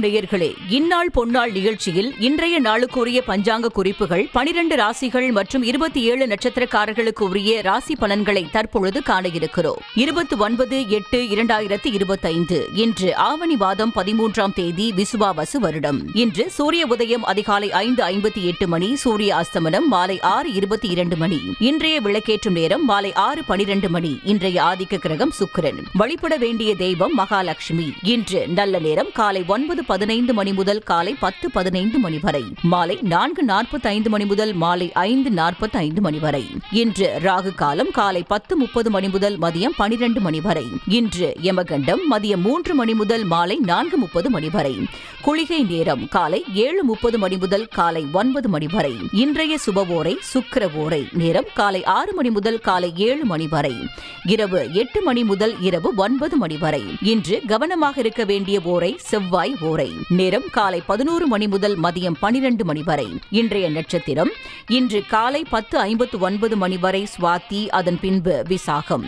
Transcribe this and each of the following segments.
நேயர்களே, இந்நாள் பொன்னாள் நிகழ்ச்சியில் இன்றைய நாளுக்குரிய பஞ்சாங்க குறிப்புகள் 12 ராசிகள் மற்றும் 27 நட்சத்திரக்காரர்களுக்கு உரிய ராசி பலன்களை தற்பொழுது காண இருக்கிறோம். 29/8/2025 இன்று ஆவணி மாதம் 13ஆம் தேதி விசுவாவசு வருடம். இன்று சூரிய உதயம் அதிகாலை 5:58 மணி, சூரிய அஸ்தமனம் மாலை 6:22 மணி. இன்றைய விளக்கேற்றும் நேரம் மாலை 6:12 மணி. இன்றைய ஆதிக்க கிரகம் சுக்கிரன். வழிபட வேண்டிய தெய்வம் மகாலட்சுமி. இன்று நல்ல நேரம் காலை 9:15 மணி முதல் காலை 10:15 மணி வரை, மாலை 4:45 மணி முதல் மாலை 5:45 மணி வரை. இன்று ராகு காலம் காலை 10:30 மணி முதல் மதியம் 12 மணி வரை. இன்று யமகண்டம் மதியம் 3 மணி முதல் மாலை 4:30 மணி வரை. குளிகை நேரம் காலை 7:30 மணி முதல் காலை 9 மணி வரை. இன்றைய சுபவோரை சுக்கிர ஓரை. நேரம் காலை 6 மணி முதல் காலை 7 மணி வரை. இரவு 8 மணி முதல் இரவு 9 மணி வரை. இன்று கவனமாக இருக்க வேண்டிய ஓரை செவ்வாய் ஓரை. நேரம் காலை 11 மணி முதல் மதியம் 12 மணி வரை. இன்றைய நட்சத்திரம் இன்று காலை 10:59 மணி வரை சுவாதி, அதன் பின்பு விசாகம்.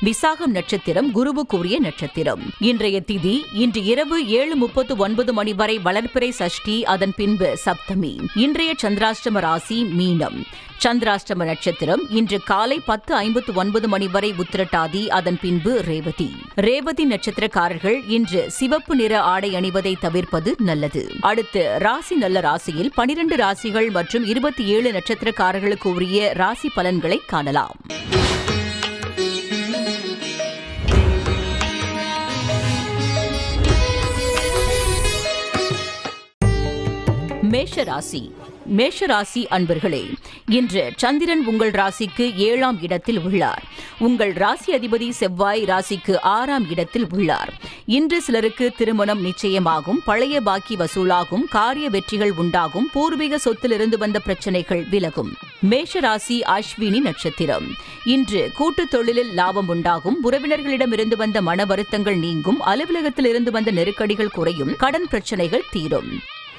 விசாகம் நட்சத்திரம் குருவுக்குரிய நட்சத்திரம். இன்றைய திதி இன்று இரவு 7:39 மணி வரை வளர்பிறை சஷ்டி, அதன் பின்பு சப்தமி. இன்றைய சந்திராஷ்டம ராசி மீனம். சந்திராஷ்டம நட்சத்திரம் இன்று காலை 10:59 மணி வரை உத்திரட்டாதி, அதன் பின்பு ரேவதி. ரேவதி நட்சத்திரக்காரர்கள் இன்று சிவப்பு நிற ஆடை அணிவதை தவிர்ப்பது நல்லது. அடுத்து ராசி நல்ல ராசியில் 12 ராசிகள் மற்றும் 27 நட்சத்திரக்காரர்களுக்கு உரிய ராசி பலன்களை காணலாம். மேஷராசி. மேஷராசி அன்பர்களே, இன்று சந்திரன் உங்கள் ராசிக்கு 7ஆம் இடத்தில் உள்ளார். உங்கள் ராசி அதிபதி செவ்வாய் ராசிக்கு 6ஆம் இடத்தில் உள்ளார். இன்று சிலருக்கு திருமணம் நிச்சயமாகும், பழைய பாக்கி வசூலாகும், காரிய வெற்றிகள் உண்டாகும், பூர்வீக சொத்திலிருந்து வந்த பிரச்சனைகள் விலகும். மேஷராசி அஸ்வினி நட்சத்திரம். இன்று கூட்டுத் தொழிலில் லாபம் உண்டாகும், உறவினர்களிடமிருந்து வந்த மன வருத்தங்கள் நீங்கும், அலுவலகத்தில் இருந்து வந்த நெருக்கடிகள் குறையும், கடன் பிரச்சனைகள் தீரும்.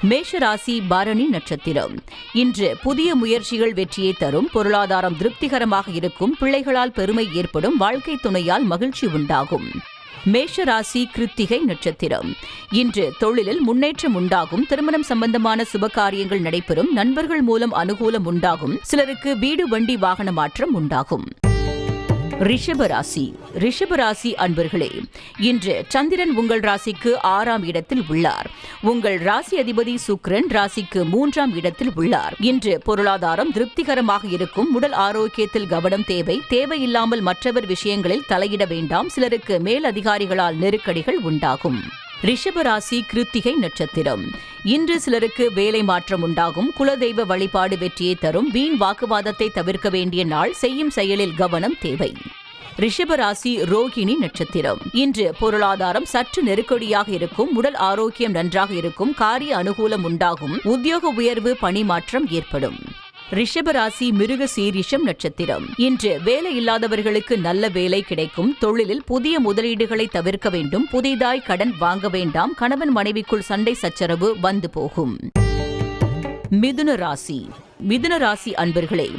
மேஷராசி பரணி நட்சத்திரம். இன்று புதிய முயற்சிகள் வெற்றியை தரும், பொருளாதாரம் திருப்திகரமாக இருக்கும், பிள்ளைகளால் பெருமை ஏற்படும், வாழ்க்கை துணையால் மகிழ்ச்சி உண்டாகும். மேஷராசி கிருத்திகை நட்சத்திரம். இன்று தொழிலில் முன்னேற்றம் உண்டாகும், திருமணம் சம்பந்தமான சுபகாரியங்கள் நடைபெறும், நண்பர்கள் மூலம் அனுகூலம் உண்டாகும், சிலருக்கு வீடு வண்டி வாகன மாற்றம் உண்டாகும். ரிஷபராசி. ரிஷபராசி அன்பர்களே, இன்று சந்திரன் உங்கள் ராசிக்கு 6ஆம் இடத்தில் உள்ளார். உங்கள் ராசி அதிபதி சுக்கிரன் ராசிக்கு 3ஆம் இடத்தில் உள்ளார். இன்று பொருளாதாரம் திருப்திகரமாக இருக்கும், உடல் ஆரோக்கியத்தில் கவனம் தேவை, தேவையில்லாமல் மற்றவர் விஷயங்களில் தலையிட வேண்டாம், சிலருக்கு மேல் அதிகாரிகளால் நெருக்கடிகள் உண்டாகும். ரிஷபராசி கிருத்திகை நட்சத்திரம். இன்று சிலருக்கு வேலை மாற்றம் உண்டாகும், குலதெய்வ வழிபாடு வெற்றியை தரும், வீண் வாக்குவாதத்தை தவிர்க்க வேண்டிய நாள், செய்யும் செயலில் கவனம் தேவை. ரிஷபராசி ரோகிணி நட்சத்திரம். இன்று பொருளாதாரம் சற்று நெருக்கடியாக இருக்கும், உடல் ஆரோக்கியம் நன்றாக இருக்கும், காரிய அனுகூலம் உண்டாகும், உத்தியோக உயர்வு பணி மாற்றம் ஏற்படும். ரிஷபராசி மிருக சீரிஷம் நட்சத்திரம். இன்று வேலை இல்லாதவர்களுக்கு நல்ல வேலை கிடைக்கும், தொழிலில் புதிய முதலீடுகளை தவிர்க்க வேண்டும், புதிதாய் கடன் வாங்க வேண்டாம், கணவன் மனைவிக்குள் சண்டை சச்சரவு வந்து போகும். மிதுன ராசி. மிதுன ராசி அன்பர்களே,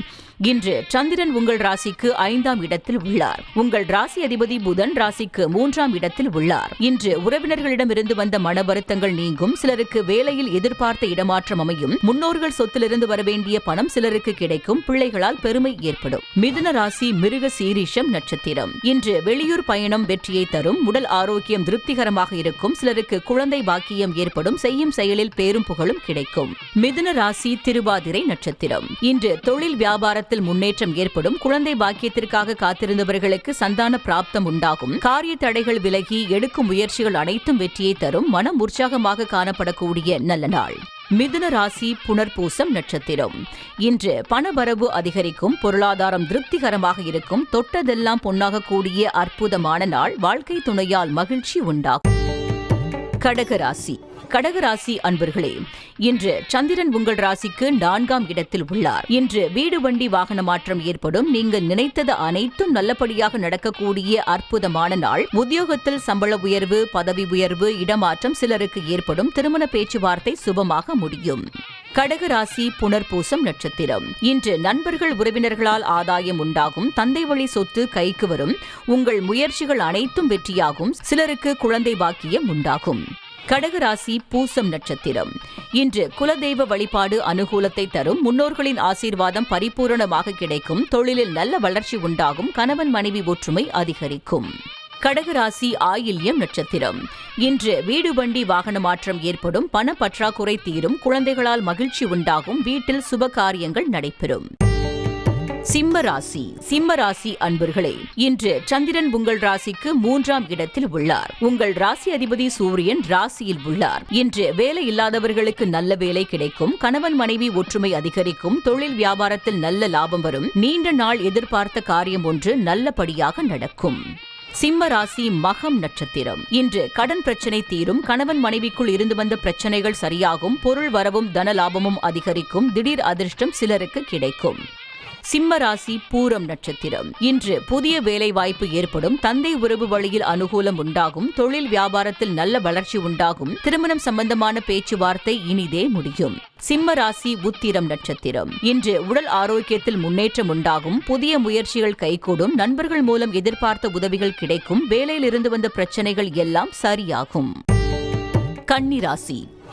இன்று சந்திரன் உங்கள் ராசிக்கு 5ஆம் இடத்தில் உள்ளார். உங்கள் ராசி அதிபதி புதன் ராசிக்கு 3ஆம் இடத்தில் உள்ளார். இன்று உறவினர்களிடமிருந்து வந்த மன வருத்தங்கள் நீங்கும், சிலருக்கு வேலையில் எதிர்பார்த்த இடமாற்றம் அமையும், முன்னோர்கள் சொத்திலிருந்து வரவேண்டிய பணம் சிலருக்கு கிடைக்கும், பிள்ளைகளால் பெருமை ஏற்படும். மிதுன ராசி மிருக சீரிஷம் நட்சத்திரம். இன்று வெளியூர் பயணம் வெற்றியை தரும், உடல் ஆரோக்கியம் திருப்திகரமாக இருக்கும், சிலருக்கு குழந்தை பாக்கியம் ஏற்படும், செய்யும் செயலில் பேரும் புகழும் கிடைக்கும். மிதுன ராசி திருவாதிரை நட்சத்திரம். இன்று தொழில் வியாபார முன்னேற்றம் ஏற்படும், குழந்தை பாக்கியத்திற்காக காத்திருந்தவர்களுக்கு சந்தான பிராப்தம் உண்டாகும், காரிய தடைகள் விலகி எடுக்கும் முயற்சிகள் அனைத்தும் வெற்றியை தரும், மனம் உற்சாகமாக காணப்படக்கூடிய நல்ல நாள். மிதுன ராசி புனர்பூசம் நட்சத்திரம். இன்று பணவரவு அதிகரிக்கும், பொருளாதாரம் திருப்திகரமாக இருக்கும், தொட்டதெல்லாம் பொன்னாக கூடிய அற்புதமான நாள், வாழ்க்கை துணையால் மகிழ்ச்சி உண்டாகும். கடகராசி. கடகராசி அன்பர்களே, இன்று சந்திரன் உங்கள் ராசிக்கு 4ஆம் இடத்தில் உள்ளார். இன்று வீடு வண்டி வாகன மாற்றம் ஏற்படும், நீங்கள் நினைத்தது அனைத்தும் நல்லபடியாக நடக்கக்கூடிய அற்புதமான நாள். உத்தியோகத்தில் சம்பள உயர்வு, பதவி உயர்வு, இடமாற்றம் சிலருக்கு ஏற்படும், திருமண பேச்சுவார்த்தை சுபமாக முடியும். கடகராசி புனர்பூசம் நட்சத்திரம். இன்று நண்பர்கள் உறவினர்களால் ஆதாயம் உண்டாகும், தந்தை வழி சொத்து கைக்கு வரும், உங்கள் முயற்சிகள் அனைத்தும் வெற்றியாகும், சிலருக்கு குழந்தை பாக்கியம் உண்டாகும். கடகராசி பூசம் நட்சத்திரம். இன்று குலதெய்வ வழிபாடு அனுகூலத்தை தரும். முன்னோர்களின் ஆசீர்வாதம் பரிபூரணமாக கிடைக்கும். தொழிலில் நல்ல வளர்ச்சி உண்டாகும். கணவன் மனைவி ஒற்றுமை அதிகரிக்கும். கடகராசி ஆயில்யம் நட்சத்திரம். இன்று வீடு வண்டி வாகன மாற்றம் ஏற்படும். பண பற்றாக்குறை தீரும். குழந்தைகளால் மகிழ்ச்சி உண்டாகும். வீட்டில் சுப காரியங்கள் நடைபெறும். சிம்மராசி அன்பர்களே, இன்று சந்திரன் உங்கள் ராசிக்கு 3ஆம் இடத்தில் உள்ளார். உங்கள் ராசி அதிபதி சூரியன் ராசியில் உள்ளார். இன்று வேலை இல்லாதவர்களுக்கு நல்ல வேலை கிடைக்கும். கணவன் மனைவி ஒற்றுமை அதிகரிக்கும். தொழில் வியாபாரத்தில் நல்ல லாபம் வரும். நீண்ட நாள் எதிர்பார்த்த காரியம் ஒன்று நல்லபடியாக நடக்கும். சிம்மராசி மகம் நட்சத்திரம். இன்று கடன் பிரச்சனை தீரும். கணவன் மனைவிக்குள் இருந்து வந்த பிரச்சனைகள் சரியாகும். பொருள் வரவும் தன லாபமும் அதிகரிக்கும். திடீர் அதிர்ஷ்டம் சிலருக்கு கிடைக்கும். சிம்மராசி பூரம் நட்சத்திரம். இன்று புதிய வேலை வாய்ப்பு ஏற்படும். தந்தை உறவு வழியில் அனுகூலம் உண்டாகும். தொழில் வியாபாரத்தில் நல்ல வளர்ச்சி உண்டாகும். திருமணம் சம்பந்தமான பேச்சுவார்த்தை இனிதே முடியும். சிம்மராசி உத்திரம் நட்சத்திரம். இன்று உடல் ஆரோக்கியத்தில் முன்னேற்றம் உண்டாகும். புதிய முயற்சிகள் கைகூடும். நண்பர்கள் மூலம் எதிர்பார்த்த உதவிகள் கிடைக்கும். வேலையில் இருந்து வந்த பிரச்சனைகள் எல்லாம் சரியாகும்.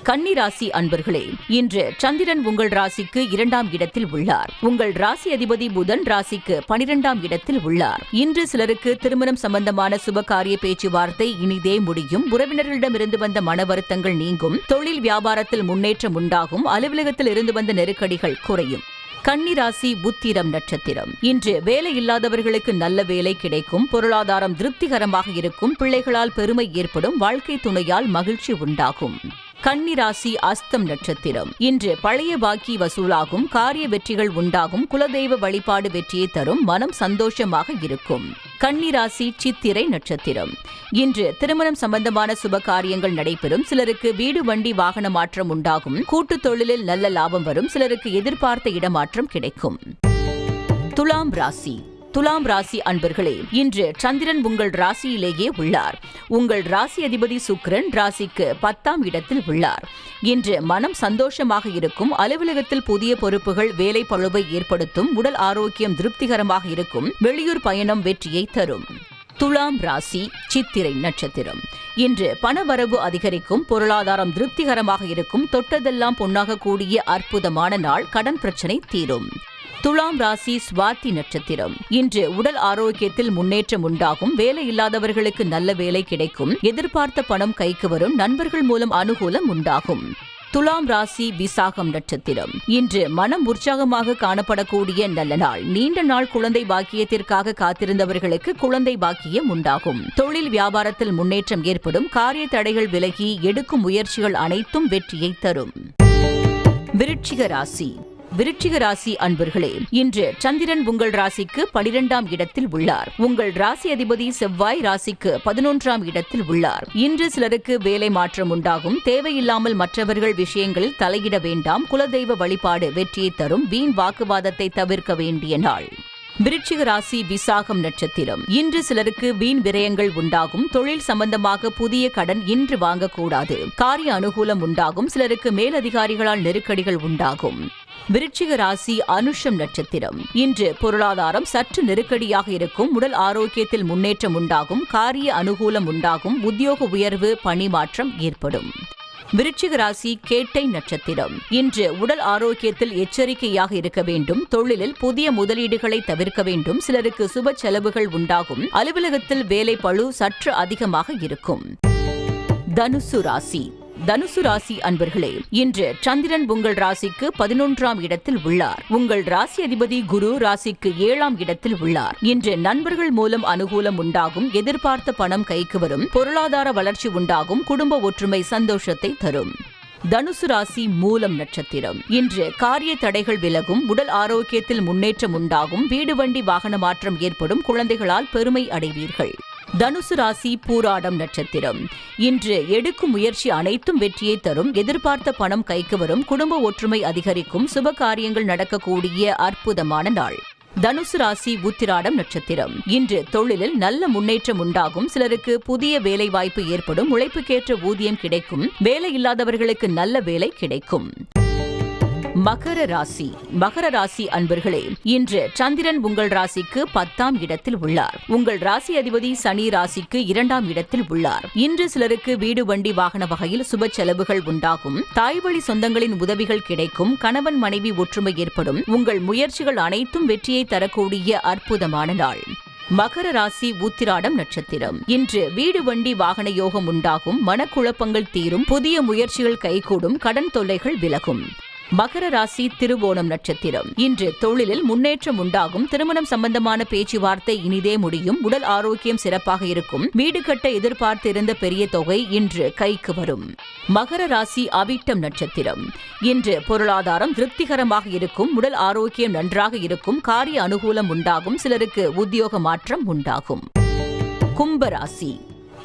கன்னிராசி அன்பர்களே, இன்று சந்திரன் உங்கள் ராசிக்கு 2ஆம் இடத்தில் உள்ளார். உங்கள் ராசி அதிபதி புதன் ராசிக்கு 12ஆம் இடத்தில் உள்ளார். இன்று சிலருக்கு திருமணம் சம்பந்தமான சுபகாரிய பேச்சுவார்த்தை இனிதே முடியும். உறவினர்களிடமிருந்து வந்த மன வருத்தங்கள் நீங்கும். தொழில் வியாபாரத்தில் முன்னேற்றம் உண்டாகும். அலுவலகத்தில் இருந்து வந்த நெருக்கடிகள் குறையும். கன்னிராசி உத்திரம் நட்சத்திரம். இன்று வேலை இல்லாதவர்களுக்கு நல்ல வேலை கிடைக்கும். பொருளாதாரம் திருப்திகரமாக இருக்கும். பிள்ளைகளால் பெருமை ஏற்படும். வாழ்க்கை துணையால் மகிழ்ச்சி உண்டாகும். கன்னிராசி அஸ்தம் நட்சத்திரம். இன்று பழைய பாக்கி வசூலாகும். காரிய வெற்றிகள் உண்டாகும். குலதெய்வ வழிபாடு வெற்றியை தரும். மனம் சந்தோஷமாக இருக்கும். கன்னிராசி சித்திரை நட்சத்திரம். இன்று திருமணம் சம்பந்தமான சுப காரியங்கள் நடைபெறும். சிலருக்கு வீடு வண்டி வாகன மாற்றம் உண்டாகும். கூட்டு தொழிலில் நல்ல லாபம் வரும். சிலருக்கு எதிர்பார்த்த இடமாற்றம் கிடைக்கும். துலாம் ராசி அன்பர்களே, இன்று சந்திரன் உங்கள் ராசியிலேயே உள்ளார். உங்கள் ராசி அதிபதி சுக்கிரன் ராசிக்கு 10ஆம் இடத்தில் உள்ளார். இன்று மனம் சந்தோஷமாக இருக்கும். அலுவலகத்தில் புதிய பொறுப்புகள் வேலை பளுவை ஏற்படுத்தும். உடல் ஆரோக்கியம் திருப்திகரமாக இருக்கும். வெளியூர் பயணம் வெற்றியை தரும். துலாம் ராசி சித்திரை நட்சத்திரம். இன்று பணவரவு அதிகரிக்கும். பொருளாதாரம் திருப்திகரமாக இருக்கும். தொட்டதெல்லாம் பொன்னாக கூடிய அற்புதமான நாள். கடன் பிரச்சனை தீரும். துலாம் ராசி சுவாதி நட்சத்திரம். இன்று உடல் ஆரோக்கியத்தில் முன்னேற்றம் உண்டாகும். வேலை இல்லாதவர்களுக்கு நல்ல வேலை கிடைக்கும். எதிர்பார்த்த பணம் கைக்கு வரும். நண்பர்கள் மூலம் அனுகூலம் உண்டாகும். துலாம் ராசி விசாகம் நட்சத்திரம். இன்று மனம் உற்சாகமாக காணப்படக்கூடிய நல்ல நாள். நீண்ட நாள் குழந்தை பாக்கியத்திற்காக காத்திருந்தவர்களுக்கு குழந்தை பாக்கியம் உண்டாகும். தொழில் வியாபாரத்தில் முன்னேற்றம் ஏற்படும். காரிய தடைகள் விலகி எடுக்கும் முயற்சிகள் அனைத்தும் வெற்றியை தரும். விருச்சிக ராசி அன்பர்களே, இன்று சந்திரன் உங்கள் ராசிக்கு 12ஆம் இடத்தில் உள்ளார். உங்கள் ராசி அதிபதி செவ்வாய் ராசிக்கு 11ஆம் இடத்தில் உள்ளார். இன்று சிலருக்கு வேலை மாற்றம் உண்டாகும். தேவையில்லாமல் மற்றவர்கள் விஷயங்களில் தலையிட வேண்டாம். குலதெய்வ வழிபாடு வெற்றியை தரும். வீண் வாக்குவாதத்தை தவிர்க்க வேண்டிய நாள். விருச்சிக ராசி விசாகம் நட்சத்திரம். இன்று சிலருக்கு வீண் விரயங்கள் உண்டாகும். தொழில் சம்பந்தமாக புதிய கடன் இன்று வாங்கக்கூடாது. காரிய அனுகூலம் உண்டாகும். சிலருக்கு மேலதிகாரிகளால் நெருக்கடிகள் உண்டாகும். விருச்சிக ராசி அனுஷம் நட்சத்திரம். இன்று பொருளாதாரம் சற்று நெருக்கடியாக இருக்கும். உடல் ஆரோக்கியத்தில் முன்னேற்றம் உண்டாகும். காரிய அனுகூலம் உண்டாகும். உத்தியோக உயர்வு பணி மாற்றம் ஏற்படும். விருச்சிக ராசி கேட்டை நட்சத்திரம். இன்று உடல் ஆரோக்கியத்தில் எச்சரிக்கையாக இருக்க வேண்டும். தொழிலில் புதிய முதலீடுகளை தவிர்க்க வேண்டும். சிலருக்கு சுப செலவுகள் உண்டாகும். அலுவலகத்தில் வேலை பளு சற்று அதிகமாக இருக்கும். தனுசு ராசி அன்பர்களே, இன்று சந்திரன் உங்கள் ராசிக்கு 11ஆம் இடத்தில் உள்ளார். உங்கள் ராசி அதிபதி குரு ராசிக்கு 7ஆம் இடத்தில் உள்ளார். இன்று நண்பர்கள் மூலம் அனுகூலம் உண்டாகும். எதிர்பார்த்த பணம் கைக்கு வரும். பொருளாதார வளர்ச்சி உண்டாகும். குடும்ப ஒற்றுமை சந்தோஷத்தை தரும். தனுசு ராசி மூலம் நட்சத்திரம். இன்று காரிய தடைகள் விலகும். உடல் ஆரோக்கியத்தில் முன்னேற்றம் உண்டாகும். வீடு வண்டி வாகன மாற்றம் ஏற்படும். குழந்தைகளால் பெருமை அடைவீர்கள். தனுசு ராசி பூராடம் நட்சத்திரம். இன்று எடுக்கும் முயற்சி அனைத்தும் வெற்றியை தரும். எதிர்பார்த்த பணம் கைக்கு வரும். குடும்ப ஒற்றுமை அதிகரிக்கும். சுப காரியங்கள் நடக்கக்கூடிய அற்புதமான நாள். தனுசு ராசி உத்திராடம் நட்சத்திரம். இன்று தொழிலில் நல்ல முன்னேற்றம் உண்டாகும். சிலருக்கு புதிய வேலை வாய்ப்பு ஏற்படும். உழைப்புக்கேற்ற ஊதியம் கிடைக்கும். வேலை இல்லாதவர்களுக்கு நல்ல வேலை கிடைக்கும். மகர ராசி. மகர ராசி அன்பர்களே, இன்று சந்திரன் உங்கள் ராசிக்கு 10ஆம் இடத்தில் உள்ளார். உங்கள் ராசி அதிபதி சனி ராசிக்கு 2ஆம் இடத்தில் உள்ளார். இன்று சிலருக்கு வீடு, வண்டி, வாகன வகையில் சுப செலவுகள் உண்டாகும். தாய்வழி சொந்தங்களின் உதவிகள் கிடைக்கும். கணவன் மனைவி ஒற்றுமை ஏற்படும். உங்கள் முயற்சிகள் அனைத்தும் வெற்றியை தரக்கூடிய அற்புதமான நாள். மகர ராசி உத்திராடம் நட்சத்திரம். இன்று வீடு, வண்டி, வாகன யோகம் உண்டாகும். மனக்குழப்பங்கள் தீரும். புதிய முயற்சிகள் கைகூடும். கடன் தொல்லைகள் விலகும். மகர ராசி திருவோணம் நட்சத்திரம். இன்று தொழிலில் முன்னேற்றம் உண்டாகும். திருமணம் சம்பந்தமான பேச்சுவார்த்தை இனிதே முடியும். உடல் ஆரோக்கியம் சிறப்பாக இருக்கும். வீடு கட்ட எதிர்பார்த்திருந்த பெரிய தொகை இன்று கைக்கு வரும். மகர ராசி அவிட்டம் நட்சத்திரம். இன்று பொருளாதாரம் திருப்திகரமாக இருக்கும். உடல் ஆரோக்கியம் நன்றாக இருக்கும். காரிய அனுகூலம் உண்டாகும். சிலருக்கு உத்தியோக மாற்றம் உண்டாகும். கும்பராசி.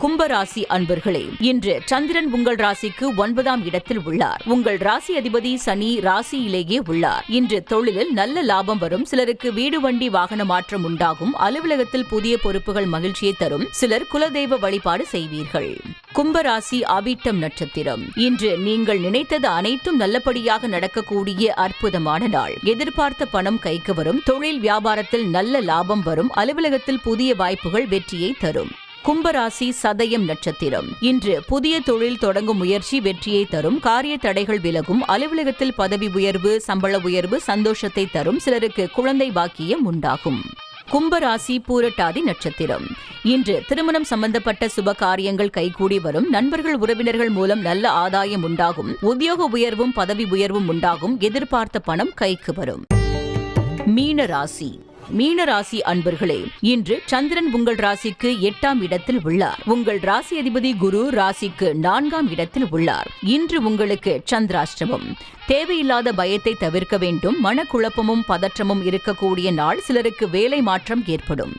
கும்பராசி அன்பர்களே, இன்று சந்திரன் உங்கள் ராசிக்கு 9ஆம் இடத்தில் உள்ளார். உங்கள் ராசி அதிபதி சனி ராசியிலேயே உள்ளார். இன்று தொழிலில் நல்ல லாபம் வரும். சிலருக்கு வீடு, வண்டி, வாகன மாற்றம் உண்டாகும். அலுவலகத்தில் புதிய பொறுப்புகள் மகிழ்ச்சியை தரும். சிலர் குலதெய்வ வழிபாடு செய்வீர்கள். கும்பராசி அவிட்டம் நட்சத்திரம். இன்று நீங்கள் நினைத்தது அனைத்தும் நல்லபடியாக நடக்கக்கூடிய அற்புதமான நாள். எதிர்பார்த்த பணம் கைக்கு வரும். தொழில் வியாபாரத்தில் நல்ல லாபம் வரும். அலுவலகத்தில் புதிய வாய்ப்புகள் வெற்றியை தரும். கும்பராசி சதயம் நட்சத்திரம். இன்று புதிய தொழில் தொடங்கும் முயற்சி வெற்றியை தரும். காரிய தடைகள் விலகும். அலுவலகத்தில் பதவி உயர்வு, சம்பள உயர்வு சந்தோஷத்தை தரும். சிலருக்கு குழந்தை பாக்கியம் உண்டாகும். கும்பராசி பூரட்டாதி நட்சத்திரம். இன்று திருமணம் சம்பந்தப்பட்ட சுப காரியங்கள் கைகூடி வரும். நண்பர்கள், உறவினர்கள் மூலம் நல்ல ஆதாயம் உண்டாகும். உத்தியோக உயர்வும் பதவி உயர்வும் உண்டாகும். எதிர்பார்த்த பணம் கைக்கு வரும். மீன ராசி. மீனராசி அன்பர்களே, இன்று சந்திரன் உங்கள் ராசிக்கு 8ஆம் இடத்தில் உள்ளார். உங்கள் ராசி அதிபதி குரு ராசிக்கு 4ஆம் இடத்தில் உள்ளார். இன்று உங்களுக்கு சந்திராஷ்டமம். தேவையில்லாத பயத்தை தவிர்க்க வேண்டும். மனக்குழப்பமும் பதற்றமும் இருக்கக்கூடிய நாள். சிலருக்கு வேலை மாற்றம் ஏற்படும்.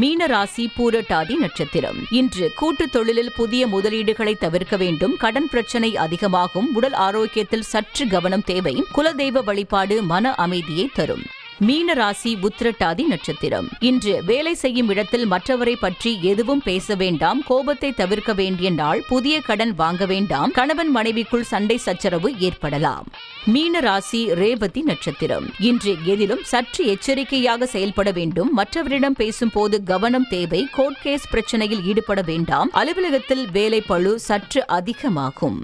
மீனராசி பூரட்டாதி நட்சத்திரம். இன்று கூட்டு தொழிலில் புதிய முதலீடுகளை தவிர்க்க வேண்டும். கடன் பிரச்சனை அதிகமாகும். உடல் ஆரோக்கியத்தில் சற்று கவனம் தேவை. குலதெய்வ வழிபாடு மன அமைதியை தரும். மீனராசி உத்திரட்டாதி நட்சத்திரம். இன்று வேலை செய்யும் இடத்தில் மற்றவரை பற்றி எதுவும் பேச வேண்டாம். கோபத்தை தவிர்க்க வேண்டிய நாள். புதிய கடன் வாங்க வேண்டாம். கணவன் மனைவிக்குள் சண்டை சச்சரவு ஏற்படலாம். மீனராசி ரேவதி நட்சத்திரம். இன்று எதிலும் சற்று எச்சரிக்கையாக செயல்பட வேண்டும். மற்றவரிடம் பேசும்போது கவனம் தேவை. கோர்ட் கேஸ் பிரச்சனையில் ஈடுபட வேண்டாம். அலுவலகத்தில் வேலை பளு சற்று அதிகமாகும்.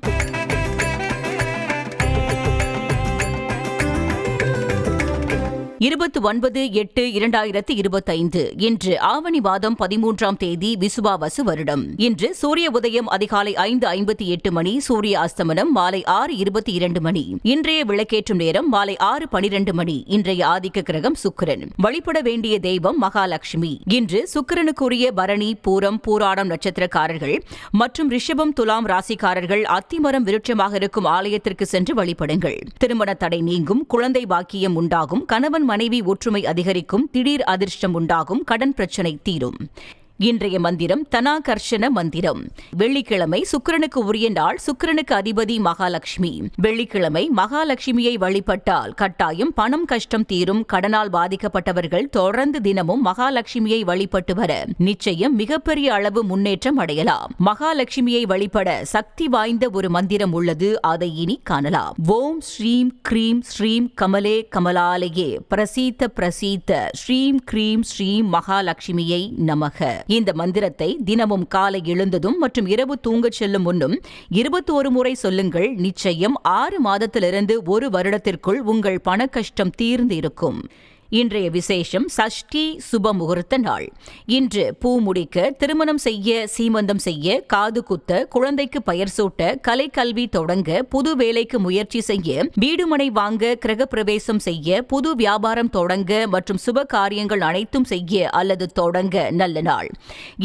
29/8/2025 இன்று ஆவணி மாதம் 13ஆம் தேதி விசுவாவசு வருடம். இன்று சூரிய உதயம் அதிகாலை 5:58 மணி. சூரிய அஸ்தமனம் மாலை 6:22 மணி. இன்றைய விளக்கேற்றும் நேரம் மாலை 6:12 மணி. இன்றைய ஆதிக்க கிரகம் சுக்கிரன். வழிபட வேண்டிய தெய்வம் மகாலட்சுமி. இன்று சுக்கிரனுக்குரிய பரணி, பூரம், பூராடம் நட்சத்திரக்காரர்கள் மற்றும் ரிஷபம், துலாம் ராசிக்காரர்கள் அத்திமரம் விருட்சமாக இருக்கும் ஆலயத்திற்கு சென்று வழிபடுங்கள். திருமண தடை நீங்கும். குழந்தை பாக்கியம் உண்டாகும். கணவன் மனைவி ஒற்றுமை அதிகரிக்கும். திடீர் அதிர்ஷ்டம் உண்டாகும். கடன் பிரச்சனை தீரும். இன்றைய மந்திரம் தனாகர்ஷண மந்திரம். வெள்ளிக்கிழமை சுக்கிரனுக்கு உரிய நாள். சுக்கிரனுக்கு அதிபதி மகாலட்சுமி. வெள்ளிக்கிழமை மகாலட்சுமியை வழிபட்டால் கட்டாயம் பணம் கஷ்டம் தீரும். கடனால் பாதிக்கப்பட்டவர்கள் தொடர்ந்து தினமும் மகாலட்சுமியை வழிபட்டு வர நிச்சயம் மிகப்பெரிய அளவு முன்னேற்றம் அடையலாம். மகாலட்சுமியை வழிபட சக்தி வாய்ந்த ஒரு மந்திரம் உள்ளது. அதை இனி காணலாம். ஓம் ஸ்ரீம் க்ரீம் ஸ்ரீம் கமலே கமலாலயே பிரசீத பிரசீத ஸ்ரீம் க்ரீம் ஸ்ரீம் மகாலட்சுமியை நமக. இந்த மந்திரத்தை தினமும் காலை எழுந்ததும் மற்றும் இரவு தூங்கச் செல்லும் முன்னும் 21 முறை சொல்லுங்கள். நிச்சயம் 6 மாதத்திலிருந்து 1 வருடத்திற்குள் உங்கள் பண கஷ்டம் தீர்ந்து இருக்கும். இன்றைய விசேஷம் சஷ்டி சுப முகூர்த்த நாள். இன்று பூ முடிக்க, திருமணம் செய்ய, சீமந்தம் செய்ய, காது குத்த, குழந்தைக்கு பெயர் சூட்ட, கலை கல்வி தொடங்க, புது வேலைக்கு முயற்சி செய்ய, வீடுமனை வாங்க, கிரகப்பிரவேசம் செய்ய, புது வியாபாரம் தொடங்க மற்றும் சுப காரியங்கள் அனைத்தும் செய்ய அல்லது தொடங்க நல்ல நாள்.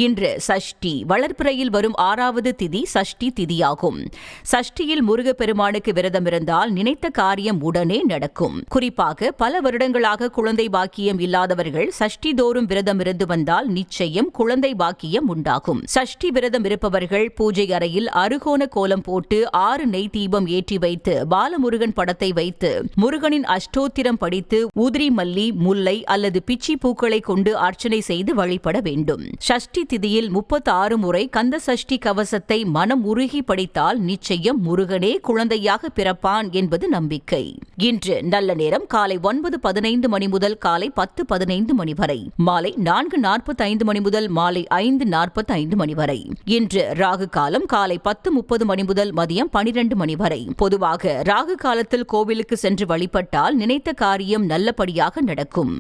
இன்று சஷ்டி. வளர்பிறையில் வரும் 6வது திதி சஷ்டி திதியாகும். சஷ்டியில் முருகப்பெருமானுக்கு விரதம் இருந்தால் நினைத்த காரியம் உடனே நடக்கும். குறிப்பாக பல வருடங்களாக குழந்தை குழந்தை பாக்கியம் இல்லாதவர்கள் சஷ்டி தோறும் விரதம் இருந்து வந்தால் நிச்சயம் குழந்தை பாக்கியம் உண்டாகும். சஷ்டி விரதம் இருப்பவர்கள் பூஜை அறையில் அறுகோண கோலம் போட்டு 6 நெய் தீபம் ஏற்றி வைத்து பாலமுருகன் படத்தை வைத்து முருகனின் அஷ்டோத்திரம் படித்து உதிரி மல்லி, முல்லை அல்லது பிச்சி பூக்களை கொண்டு அர்ச்சனை செய்து வழிபட வேண்டும். சஷ்டி திதியில் 36 முறை கந்த சஷ்டி கவசத்தை மனம் உருகி படித்தால் நிச்சயம் முருகனே குழந்தையாக பிறப்பான் என்பது நம்பிக்கை. இன்று நல்ல நேரம் காலை 9:15 மணி முதல் காலை 10:15 மணி வரை, மாலை 4:45 மணி முதல் மாலை 5:45 மணி வரை. இன்று ராகு காலம் காலை 10:30 மணி முதல் மதியம் 12 மணி வரை. பொதுவாக ராகு காலத்தில் கோவிலுக்கு சென்று வழிபட்டால் நினைத்த காரியம் நல்லபடியாக நடக்கும்.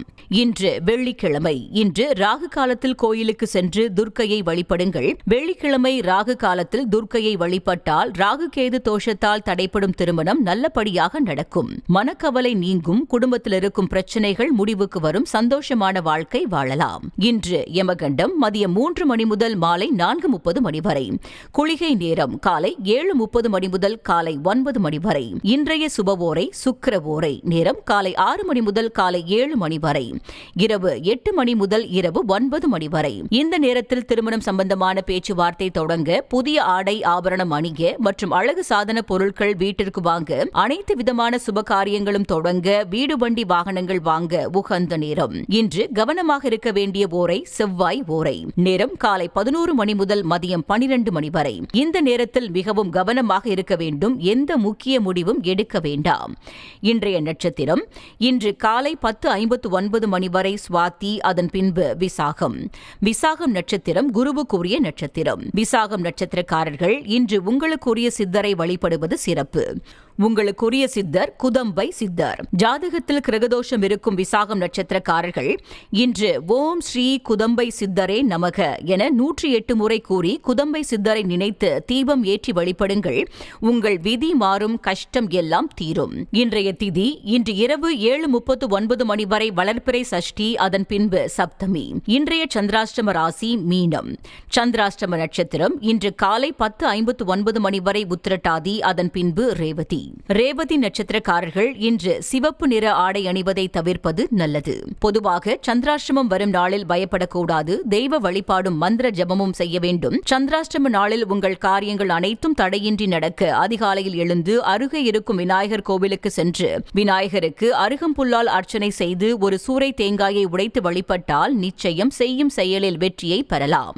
இன்று வெள்ளிக்கிழமை. இன்று ராகு காலத்தில் கோயிலுக்கு சென்று துர்க்கையை வழிபடுங்கள். வெள்ளிக்கிழமை ராகு காலத்தில் துர்க்கையை வழிபட்டால் ராகு கேது தோஷத்தால் தடைப்படும் திருமணம் நல்லபடியாக நடக்கும். மனக்கவலை நீங்கும். குடும்பத்தில் இருக்கும் பிரச்சனைகள் முடிவுக்கு வரும். சந்தோஷமான வாழ்க்கை வாழலாம். இன்று யமகண்டம் மதியம் 3 மணி முதல் மாலை 4:30 மணி வரை. குளிகை நேரம் காலை 7:30 மணி முதல் காலை 9 மணி வரை. இன்றைய சுபவோரை சுக்கிர ஓரை. நேரம் காலை 6 மணி முதல் காலை 7 மணி வரை. இரவு 8 மணி முதல் இரவு 9 மணி வரை. இந்த நேரத்தில் திருமணம் சம்பந்தமான பேச்சுவார்த்தை தொடங்க, புதிய ஆடை ஆபரணம் அணிய மற்றும் அழகு சாதன பொருட்கள் வீட்டிற்கு வாங்க, அனைத்து விதமான சுப காரியங்களும் தொடங்க, வீடு வண்டி வாகனங்கள் வாங்க உகந்த நேரம். இன்று கவனமாக இருக்க வேண்டிய ஓரை செவ்வாய் ஓரை. நேரம் காலை 11 மணி முதல் மதியம் 12 மணி வரை. இந்த நேரத்தில் மிகவும் கவனமாக இருக்க வேண்டும். எந்த முக்கிய முடிவும் எடுக்க வேண்டாம். இன்றைய நட்சத்திரம் இன்று காலை 10:59 மணி வரை சுவாதி, அதன் பின்பு விசாகம். விசாகம் நட்சத்திரம் குருவுக்குரிய நட்சத்திரம். விசாகம் நட்சத்திரக்காரர்கள் இன்று உங்களுக்குரிய சித்தரை வழிபடுவது சிறப்பு. உங்களுக்குரிய சித்தர் குதம்பை சித்தர். ஜாதகத்தில் கிரகதோஷம் இருக்கும் விசாகம் நட்சத்திரக்காரர்கள் இன்று ஓம் ஸ்ரீ குதம்பை சித்தரே நமக என 108 முறை கூறி குதம்பை சித்தரை நினைத்து தீபம் ஏற்றி வழிபடுங்கள். உங்கள் விதி மாறும், கஷ்டம் எல்லாம் தீரும். இன்றைய திதி இன்று இரவு 7:39 மணி வரை வளர்பிறை சஷ்டி, அதன் பின்பு சப்தமி. இன்றைய சந்திராஷ்டம ராசி மீனம். சந்திராஷ்டம நட்சத்திரம் இன்று காலை 10:59 மணி வரை உத்திரட்டாதி, அதன் பின்பு ரேவதி. ரேவதி நட்சத்திரக்காரர்கள் இன்று சிவப்பு நிற ஆடை அணிவதை தவிர்ப்பது நல்லது. பொதுவாக சந்திராஷ்டமம் வரும் நாளில் பயப்படக்கூடாது. தெய்வ வழிபாடும் மந்திர ஜபமும் செய்ய வேண்டும். சந்திராஷ்டம நாளில் உங்கள் காரியங்கள் அனைத்தும் தடையின்றி நடக்க அதிகாலையில் எழுந்து அருகே இருக்கும் விநாயகர் கோவிலுக்கு சென்று விநாயகருக்கு அருகம்புல்லால் அர்ச்சனை செய்து ஒரு சூறை தேங்காயை உடைத்து வழிபட்டால் நிச்சயம் செய்யும் செயலில் வெற்றியை பெறலாம்.